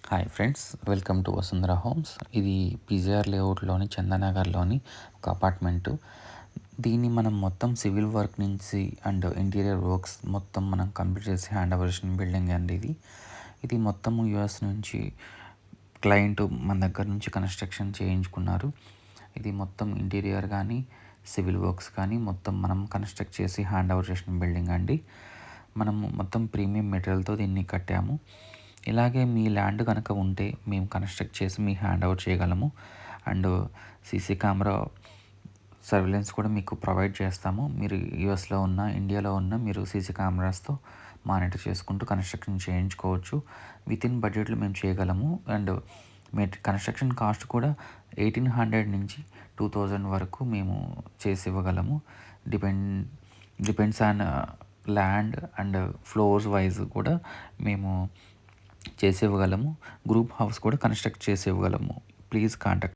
Hi friends, welcome to Vasundhara homes. ఇది PGR లేఅవుట్లోని చందనగర్లోని ఒక apartment. దీన్ని మనం మొత్తం సివిల్ వర్క్ నుంచి అండ్ ఇంటీరియర్ వర్క్స్ మొత్తం మనం కంప్లీట్ చేసి హ్యాండ్ ఓవర్ చేసిన బిల్డింగ్ అండి ఇది. ఇది మొత్తం యూఎస్ నుంచి క్లయింట్ మన దగ్గర నుంచి కన్స్ట్రక్షన్ చేయించుకున్నారు. ఇది మొత్తం ఇంటీరియర్ కానీ సివిల్ వర్క్స్ కానీ మొత్తం మనం కన్స్ట్రక్ట్ చేసి హ్యాండ్ ఓవర్ చేసిన బిల్డింగ్ అండి. మనం మొత్తం ప్రీమియం మెటీరియల్తో దీన్ని కట్టాము. ఇలాగే మీ ల్యాండ్ కనుక ఉంటే మేము కన్స్ట్రక్ట్ చేసి మీ హ్యాండ్ ఓవర్ చేయగలము. అండ్ సీసీ కెమెరా సర్వేలెన్స్ కూడా మీకు ప్రొవైడ్ చేస్తాము. మీరు యూఎస్లో ఉన్న ఇండియాలో ఉన్న మీరు సీసీ కెమెరాస్తో మానిటర్ చేసుకుంటూ కన్స్ట్రక్షన్ చేయించుకోవచ్చు. విత్ ఇన్ బడ్జెట్లో మేము చేయగలము. అండ్ కన్స్ట్రక్షన్ కాస్ట్ కూడా 1800 నుంచి 2000 వరకు మేము చేసి ఇవ్వగలము. Depends on land and floors wise కూడా మేము చేసి ఇవ్వగలము. గ్రూప్ హౌస్ కూడా కన్స్ట్రక్ట్ చేసి ఇవ్వగలము. Please contact.